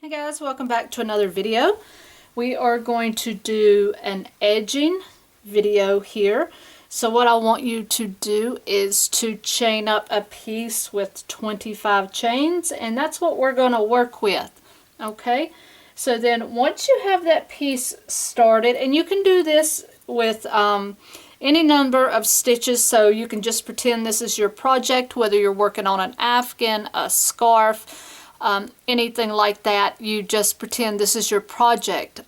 Hi guys, welcome back to another video. We are going to do an edging video here. So what I want you to do is to chain up a piece with 25 chains, and that's what we're going to work with. Okay, so then once you have that piece started, and you can do this with any number of stitches, so you can just pretend this is your project, whether you're working on an afghan, a scarf, anything like that. You just pretend this is your project.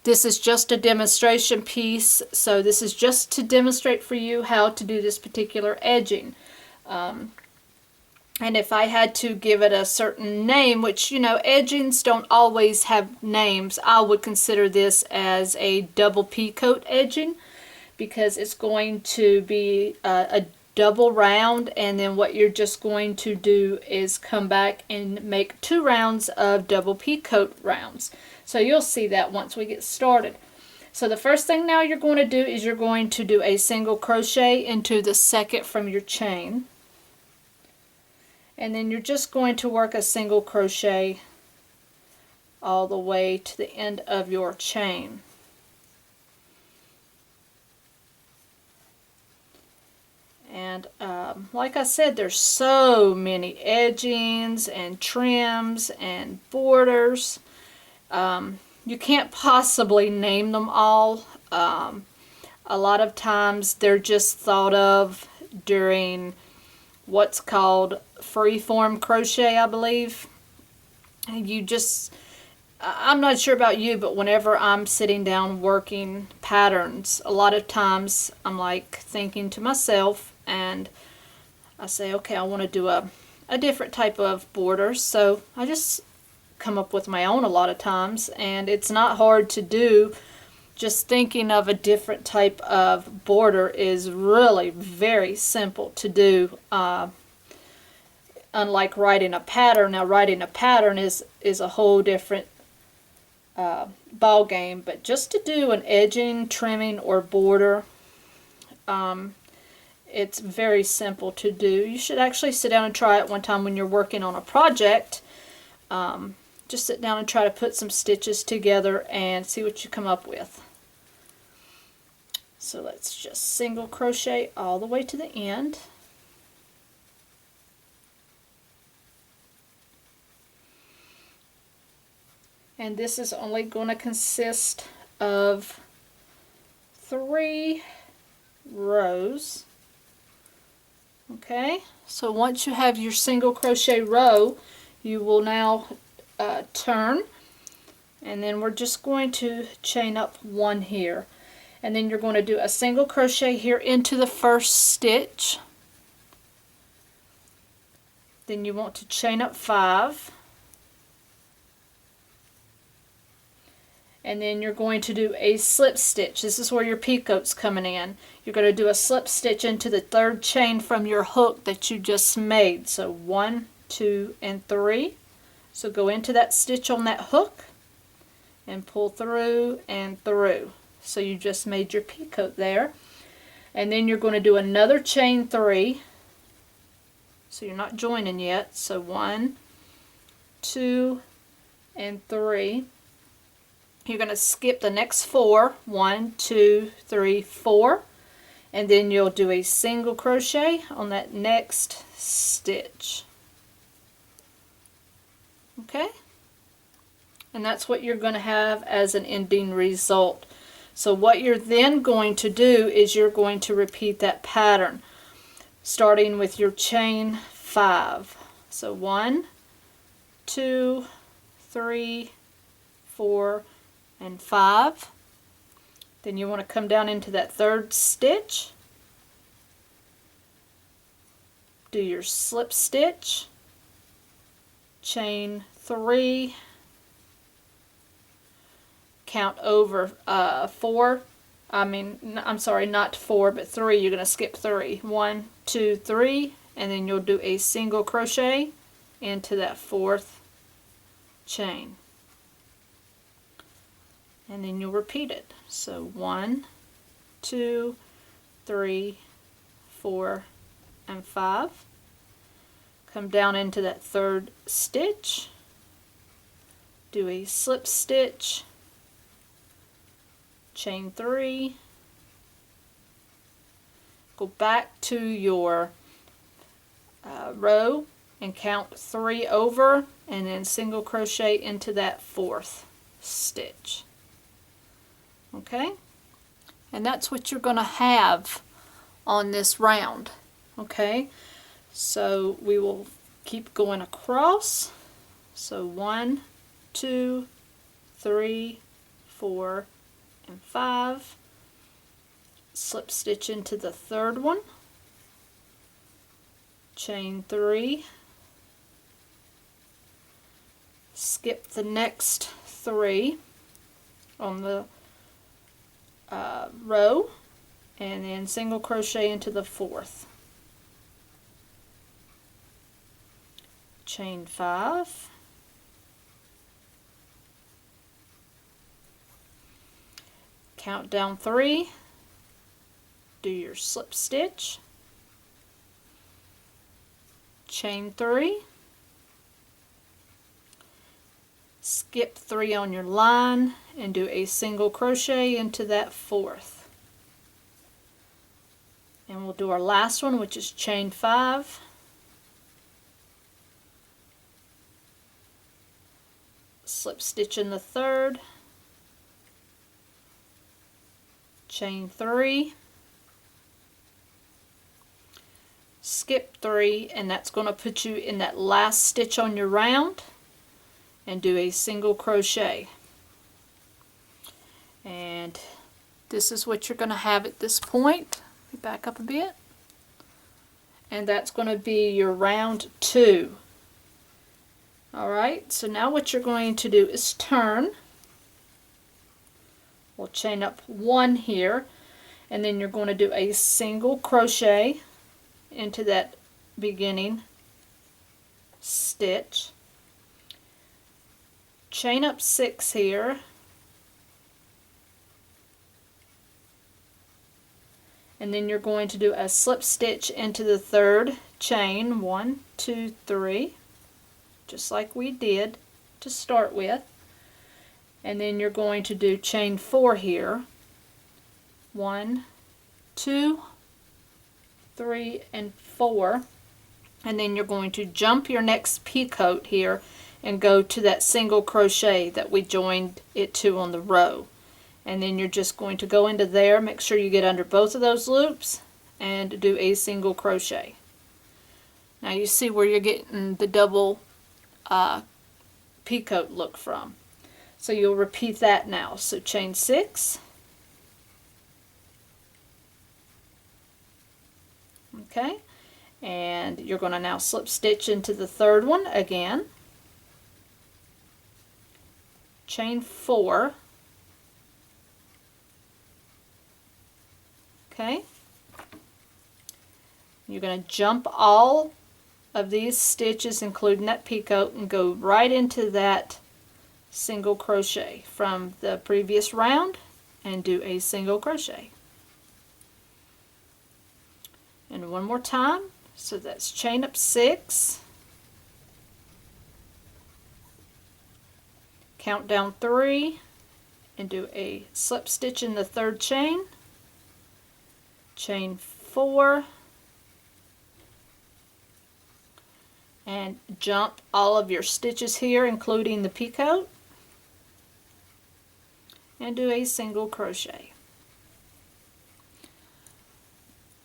This is just a demonstration piece, so this is just to demonstrate for you how to do this particular edging. And if I had to give it a certain name, which, you know, edgings don't always have names, I would consider this as a double P-coat edging, because it's going to be a double round, and then what you're just going to do is come back and make 2 rounds of double P-coat rounds. So you'll see that once we get started. So the first thing now you're going to do is you're going to do a single crochet into the second from your chain, and then you're just going to work a single crochet all the way to the end of your chain. And like I said, there's so many edgings and trims and borders. You can't possibly name them all. A lot of times they're just thought of during what's called free-form crochet, I believe. And I'm not sure about you, but whenever I'm sitting down working patterns, a lot of times I'm like thinking to myself, and I say, okay, I want to do a different type of border, so I just come up with my own a lot of times, and it's not hard to do. Just thinking of a different type of border is really very simple to do, unlike writing a pattern. Now writing a pattern is a whole different ball game, but just to do an edging, trimming, or border, it's very simple to do. You should actually sit down and try it one time when you're working on a project. Just sit down and try to put some stitches together and see what you come up with. So let's just single crochet all the way to the end. And this is only going to consist of 3 rows. Okay, so once you have your single crochet row, you will now turn, and then we're just going to chain up 1 here, and then you're going to do a single crochet here into the first stitch. Then you want to chain up 5, and then you're going to do a slip stitch. This is where your P-coat's coming in. You're going to do a slip stitch into the 3rd chain from your hook that you just made. So 1, 2, and 3. So go into that stitch on that hook and pull through and through. So you just made your P-coat there. And then you're going to do another chain 3. So you're not joining yet. So 1, 2, and 3. You're going to skip the next 4, 1, 2, 3, 4, and then you'll do a single crochet on that next stitch. Okay? And that's what you're going to have as an ending result. So what you're then going to do is you're going to repeat that pattern, starting with your chain 5. So 1, 2, 3, 4, and 5. Then you want to come down into that 3rd stitch, do your slip stitch, chain 3, count over 4, I'm sorry, not 4, but 3. You're going to skip 3. 1, 2, 3, and then you'll do a single crochet into that 4th chain. And then you'll repeat it. So 1, 2, 3, 4, and 5. Come down into that 3rd stitch, do a slip stitch, chain 3, go back to your row and count 3 over, and then single crochet into that 4th stitch. Okay, and that's what you're going to have on this round. Okay, so we will keep going across. So 1, 2, 3, 4, and 5. Slip stitch into the 3rd one, chain 3, skip the next 3 on the row, and then single crochet into the 4th, chain 5, count down 3, do your slip stitch, chain 3, skip 3 on your line and do a single crochet into that 4th. And we'll do our last one, which is chain 5, slip stitch in the 3rd, chain 3, skip 3, and that's going to put you in that last stitch on your round, and do a single crochet. And this is what you're going to have at this point. Let me back up a bit. And that's going to be your round 2. Alright, so now what you're going to do is turn. We'll chain up 1 here, and then you're going to do a single crochet into that beginning stitch, chain up 6 here, and then you're going to do a slip stitch into the 3rd chain, 1, 2, 3, just like we did to start with, and then you're going to do chain 4 here, 1, 2, 3, and 4, and then you're going to jump your next peacoat here and go to that single crochet that we joined it to on the row, and then you're just going to go into there, make sure you get under both of those loops, and do a single crochet. Now you see where you're getting the double peacoat look from. So you'll repeat that now. So chain 6, okay, and you're going to now slip stitch into the 3rd one again, chain 4, okay, you're going to jump all of these stitches including that peacoat and go right into that single crochet from the previous round and do a single crochet. And one more time, so that's chain up 6, count down 3, and do a slip stitch in the 3rd chain, chain 4, and jump all of your stitches here including the peacoat, and do a single crochet.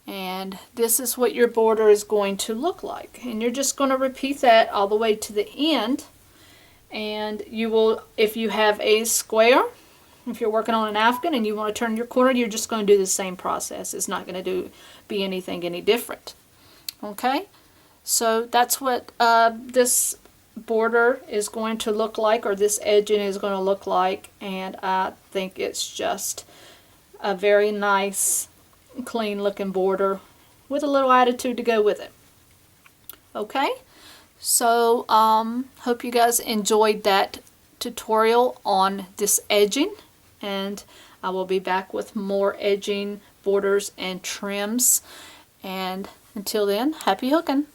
And this is what your border is going to look like, and you're just going to repeat that all the way to the end. And you will, if you have a square, if you're working on an afghan and you want to turn your corner, you're just going to do the same process. It's not going to be anything any different. Okay, so that's what this border is going to look like, or this edging is going to look like, and I think it's just a very nice, clean looking border with a little attitude to go with it. Okay, so hope you guys enjoyed that tutorial on this edging, and I will be back with more edging, borders, and trims. And until then, happy hooking!